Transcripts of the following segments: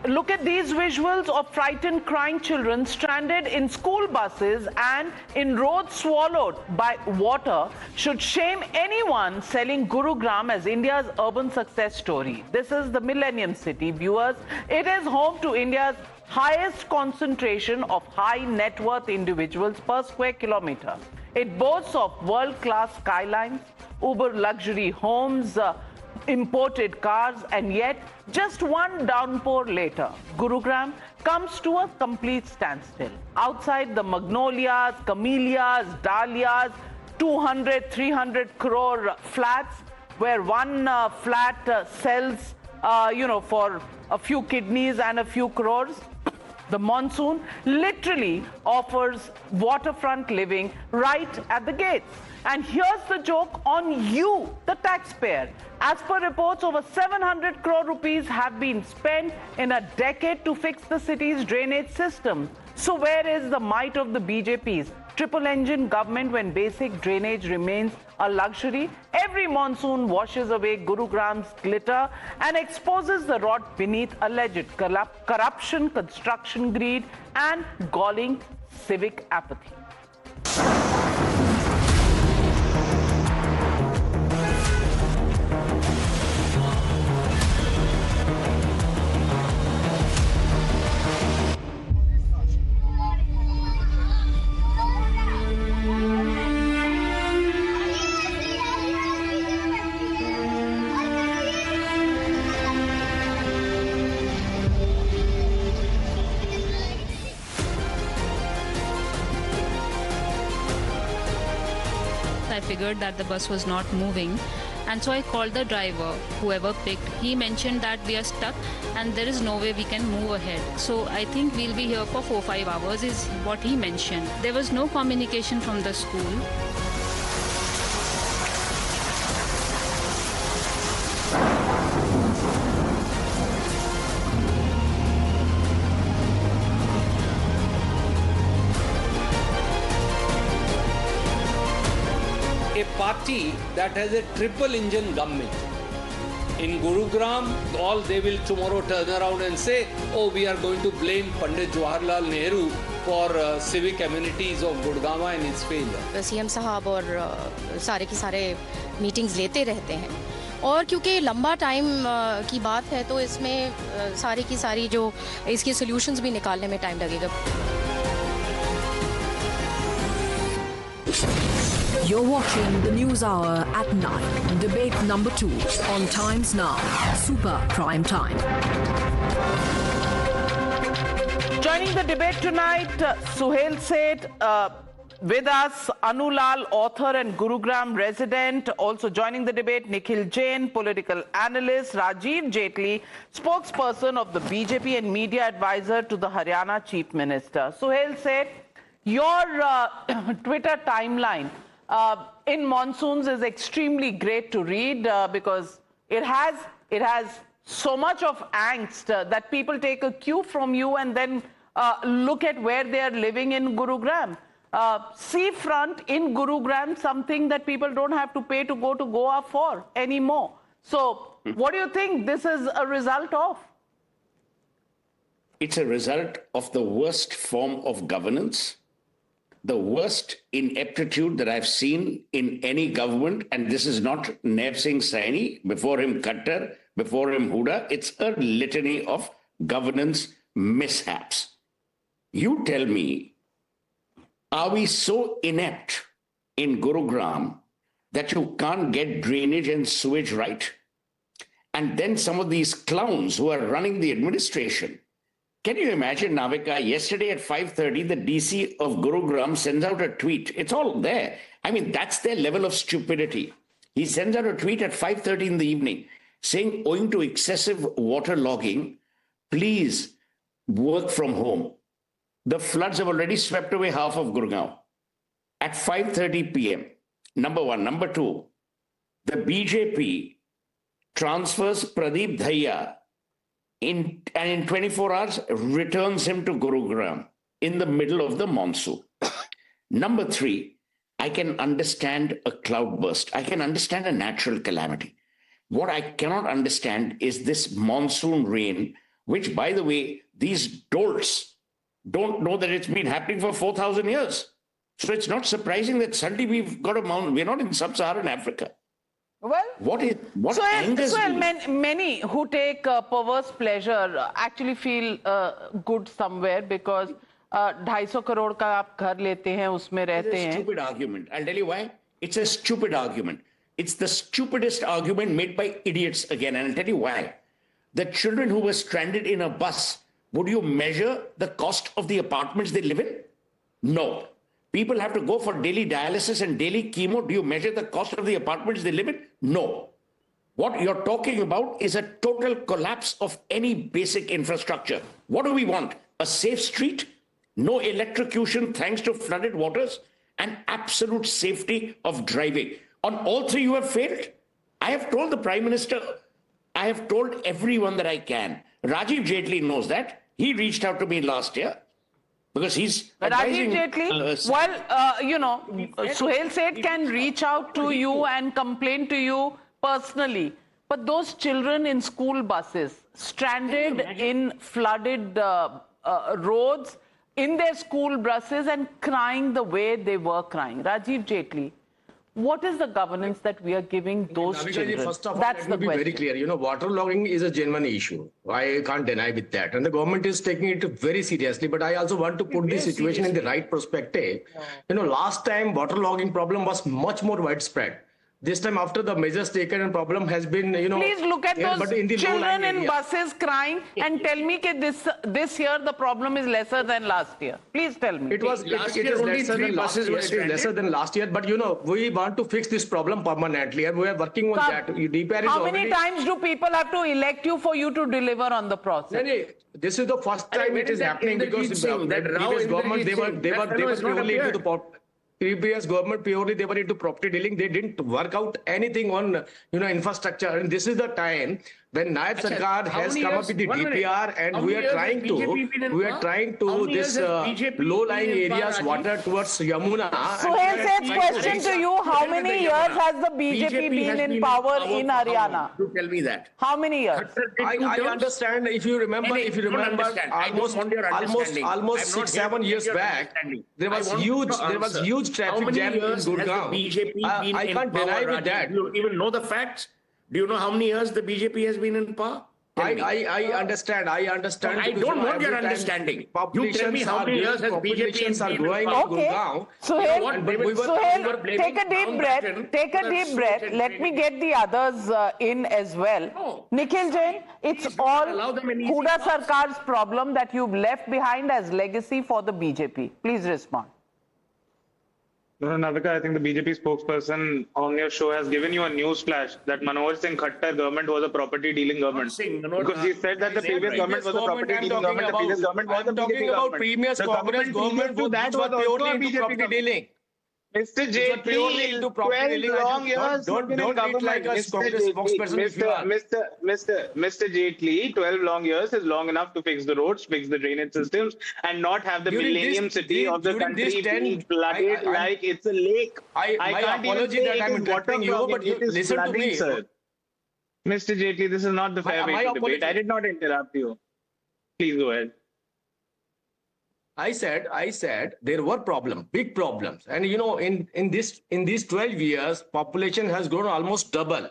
Look at these visuals of frightened, crying children stranded in school buses and in roads swallowed by water should shame anyone selling Gurugram as India's urban success story. This is the Millennium City, viewers. It is home to India's highest concentration of high net worth individuals per square kilometer. It boasts of world-class skylines, uber luxury homes, imported cars, and yet just one downpour later, Gurugram comes to a complete standstill. Outside the magnolias, camellias, dahlias, 200, 300 crore flats, where one flat sells, for a few kidneys and a few crores. The monsoon literally offers waterfront living right at the gates. And here's the joke on you, the taxpayer. As per reports, over 700 crore rupees have been spent in a decade to fix the city's drainage system. So where is the might of the BJP's triple engine government when basic drainage remains a luxury? Every monsoon washes away Gurugram's glitter and exposes the rot beneath alleged corruption, construction greed, and galling civic apathy. I figured that the bus was not moving, and so I called the driver, whoever picked. He mentioned that we are stuck and there is no way we can move ahead. So I think we'll be here for 4-5 hours is what he mentioned. There was no communication from the school. A party that has a triple engine government. In Gurugram, all they will tomorrow turn around and say, oh, we are going to blame Pandit Jawaharlal Nehru for civic amenities of Gurgaon and its failure. CM साहब और सारे की सारे meetings लेते रहते हैं और क्योंकि लंबा टाइम की बात है तो इसमें सारी की सारी जो इसके सॉल्यूशंस भी निकालने में टाइम लगेगा. You're watching the News Hour at 9, debate number 2 on Times Now, Super Prime Time. Joining the debate tonight, Suhail Seth, with us, Anulal, author and Gurugram resident. Also joining the debate, Nikhil Jain, political analyst, Rajiv Jaitley, spokesperson of the BJP and media advisor to the Haryana Chief Minister. Suhail Seth, your Twitter timeline in monsoons is extremely great to read because it has so much of angst that people take a cue from you and then look at where they are living in Gurugram. Seafront in Gurugram, something that people don't have to pay to go to Goa for anymore. So what do you think this is a result of? It's a result of the worst form of governance, the worst ineptitude that I've seen in any government. And this is not Naib Singh Saini, before him Khattar, before him Huda. It's a litany of governance mishaps. You tell me, are we so inept in Gurugram that you can't get drainage and sewage right? And then some of these clowns who are running the administration. Can you imagine, Navika, yesterday at 5:30, the DC of Gurugram sends out a tweet. It's all there. I mean, that's their level of stupidity. He sends out a tweet at 5:30 in the evening saying, owing to excessive water logging, please work from home. The floods have already swept away half of Gurgaon at 5:30 p.m. Number one. Number two, the BJP transfers Pradeep Dhaya and in 24 hours returns him to Gurugram in the middle of the monsoon. Number three, I can understand a cloudburst. I can understand a natural calamity. What I cannot understand is this monsoon rain which, by the way, these dolts don't know that it's been happening for 4,000 years. So it's not surprising that suddenly we've got a mountain. We're not in sub-Saharan Africa. Well, What angers me? many who take perverse pleasure actually feel good somewhere because 250 crore का आप घर लेते हैं उसमें रहते It's a हैं. stupid argument. I'll tell you why. It's a stupid argument. It's the stupidest argument made by idiots again. And I'll tell you why. The children who were stranded in a bus, would you measure the cost of the apartments they live in? No. People have to go for daily dialysis and daily chemo. Do you measure the cost of the apartments they live in? No. What you're talking about is a total collapse of any basic infrastructure. What do we want? A safe street? No electrocution thanks to flooded waters? And absolute safety of driving. On all three, you have failed. I have told the Prime Minister, I have told everyone that I can. Rajiv Jaitley knows that. He reached out to me last year because he's advising. Rajiv Jaitley, Suhail Seth can reach out to you and complain to you personally. But those children in school buses, stranded in flooded roads, in their school buses and crying the way they were crying. Rajiv Jaitley, what is the governance that we are giving those Navika children? ji, first of all, That's let me the be question. very clear. Water logging is a genuine issue. I can't deny with that. And the government is taking it very seriously. But I also want to put the situation in the right perspective. Last time water logging problem was much more widespread. This time, after the measures taken, and problem has been, Please look at but those in the children low-lying in area. buses crying and tell me that this year the problem is lesser than last year. Please tell me. It is lesser than last year. It is lesser than last year. But we want to fix this problem permanently, and we are working on that. DPR is How many already. times do people have to elect you for you to deliver on the process? This is the first time it is happening because that previous government they were purely into the previous government purely they were into property dealing. They didn't work out anything on infrastructure, and this is the time when Nayab Sarkar has come up with the DPR, and we are trying to this low-lying areas water towards Yamuna. Suhail Seth's question to you: how many years has the BJP been in power in Haryana? You tell me that. How many years? I understand. If you remember, almost 6-7 years back, there was huge traffic jam in Gurugram. I can't deny with that. Do you even know the facts? Do you know how many years the BJP has been in power? I understand. I don't want your understanding. You tell me how many years has BJP are been growing in Okay, Gurugram. Suhail, take a deep breath. Take a deep breath. Let me get the others in as well. No. Nikhil Jain, it's all allow them an easy Huda pass. Sarkar's problem that you've left behind as legacy for the BJP. Please respond. No, Navika, I think the BJP spokesperson on your show has given you a news flash that Manoj Singh Khattar government was a property dealing government. Because he said that the previous government was a property dealing government, the previous government was a BJP government. Previous Congress government that was was purely also a into BJP property dealing. Mr. Jaitley, 12 long years Don't been in treat government. like a Congress spokesperson if you are. Mr. Jaitley, 12 long years is long enough to fix the roads, fix the drainage systems, and not have the During millennium this- city of the during country this 10 being flooded like it's a lake. My can't even apology say that it I'm is interrupting you, waterlogging, but you it is listen to flooding, me. sir. Mr. Jaitley, this is not the fair way my to debate. apology. I did not interrupt you. Please go ahead. I said there were problems, big problems. And in these 12 years, population has grown almost double.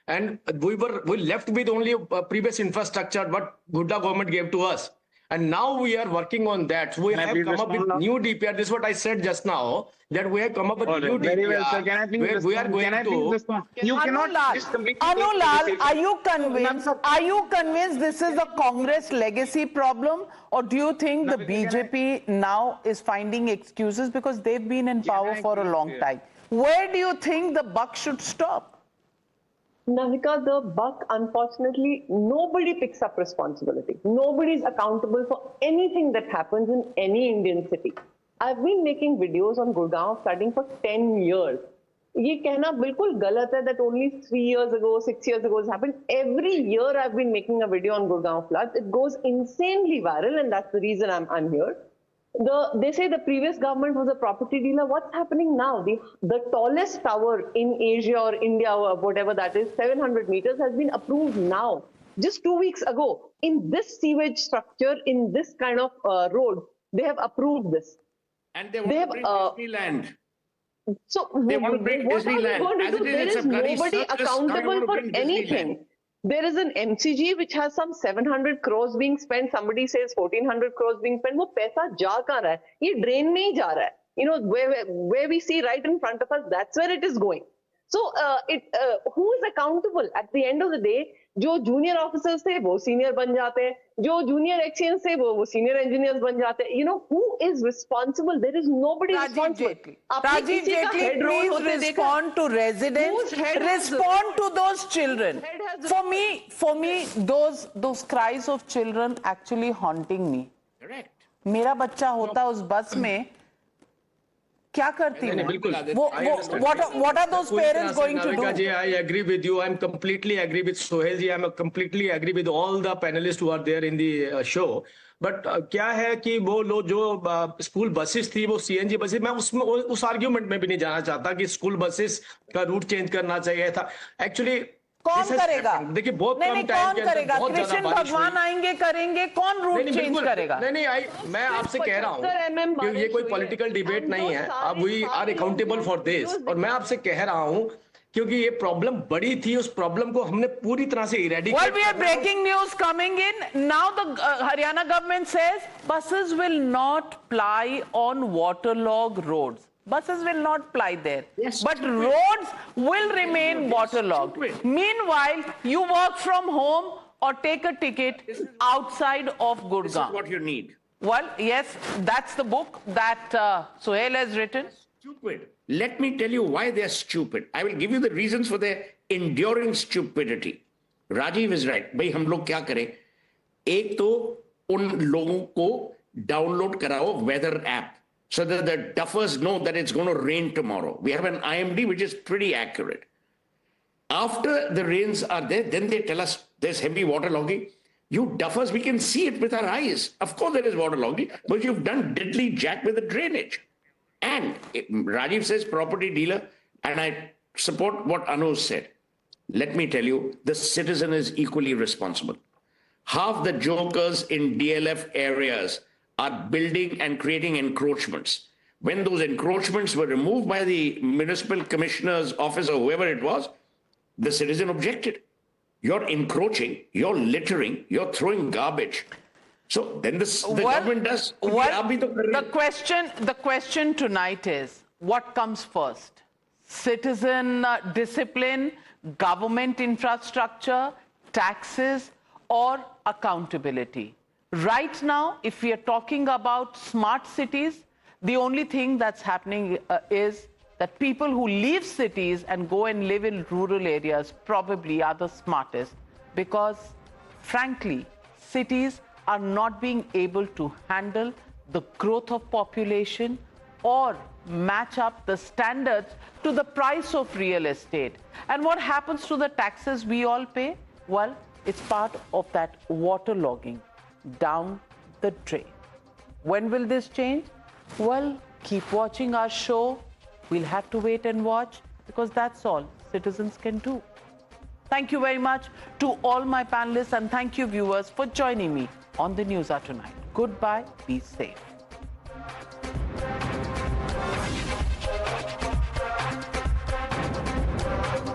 And we left with only previous infrastructure what Buddha government gave to us. And now we are working on that. So we Can I have please come up with respond now? new DPR. This is what I said just now, that we have come up with All new right. Very well, DPR. sir. Can I please where we are respond? going Can I please to... respond? You cannot just completely Anulal, are you convinced? Are you convinced this is a Congress legacy problem, or do you think the BJP now is finding excuses because they've been in power for a long time? Where do you think the buck should stop? Navika, the buck, unfortunately, nobody picks up responsibility. Nobody is accountable for anything that happens in any Indian city. I've been making videos on Gurgaon flooding for 10 years. ये कहना बिल्कुल गलत है that only 3 years ago, 6 years ago has happened. Every year I've been making a video on Gurgaon floods. It goes insanely viral, and that's the reason I'm here. They say the previous government was a property dealer. What's happening now? The tallest tower in Asia or India or whatever that is, 700 meters, has been approved now. Just 2 weeks ago, in this sewage structure, in this kind of road, they have approved this. And they want to bring Disneyland. So They want to bring what Disneyland. are we going to As do? it is, There it's is a bloody nobody circus. Now you accountable want to for bring Disneyland. anything. There is an MCG which has some 700 crores being spent. Somebody says 1400 crores being spent. वो पैसा जा कहाँ रहा है? ये drain में ही जा रहा है. You know, where we see right in front of us, that's where it is going. So who is accountable at the end of the day? जो junior officers थे वो senior बन जाते हैं, जो junior XCNs थे वो senior engineers बन जाते हैं. You know, who is responsible? There is nobody responsible. Rajiv Jaitley, please respond to residents, respond to those children. For me, those cries of children actually haunting me. Correct. मेरा बच्चा होता उस बस में, क्या करती मैं? What are those parents going to do? Navika ji, I agree with you. I'm completely agree with Sohail ji. I'm completely agree with all the panelists who are there in the show. But क्या है कि वो लोग जो school buses थी वो CNG buses, मैं उसमें उस आर्ग्यूमेंट में भी नहीं जाना चाहता कि स्कूल बसेस का रूट चेंज करना चाहिए था. एक्चुअली कौन करेगा? देखिए बहुत कम टाइम के अंदर बहुत ज्यादा कृष्ण भगवान आएंगे करेंगे, कौन रूट चेंज करेगा? नहीं मैं आपसे कह रहा हूँ कि ये कोई पॉलिटिकल डिबेट नहीं है. अब we are accountable for this. और मैं आपसे कह रहा हूँ क्योंकि ये प्रॉब्लम बड़ी थी, उस प्रॉब्लम को हमने पूरी तरह से eradicate. Well, we are breaking news coming in. Now the Haryana government says buses will not ply on waterlogged roads. Buses will not ply there. Yes, but roads will remain waterlogged. Meanwhile, you work from home or take a ticket outside of Gurugram. This is what you need. Well, yes, that's the book that Sohail has written. Stupid. Let me tell you why they're stupid. I will give you the reasons for their enduring stupidity. Rajiv is right. भाई हम लोग क्या करें? एक तो उन लोगों को डाउनलोड कराओ weather app so that the duffers know that it's going to rain tomorrow. We have an IMD which is pretty accurate. After the rains are there, then they tell us there's heavy waterlogging. You duffers, we can see it with our eyes. Of course there is waterlogging, but you've done deadly jack with the drainage. And Rajiv says property dealer, and I support what Anuj said. Let me tell you, the citizen is equally responsible. Half the jokers in DLF areas are building and creating encroachments. When those encroachments were removed by the municipal commissioner's office or whoever it was, the citizen objected. You're encroaching, you're littering, you're throwing garbage. So then the government does. The question tonight is, what comes first? Citizen discipline, government infrastructure, taxes, or accountability? Right now, if we are talking about smart cities, the only thing that's happening is that people who leave cities and go and live in rural areas probably are the smartest, because frankly, cities are not being able to handle the growth of population or match up the standards to the price of real estate. And what happens to the taxes we all pay? Well, it's part of that waterlogging down the drain. When will this change? Well, keep watching our show. We'll have to wait and watch, because that's all citizens can do. Thank you very much to all my panelists, and thank you viewers for joining me on the Newshour tonight. Goodbye, be safe.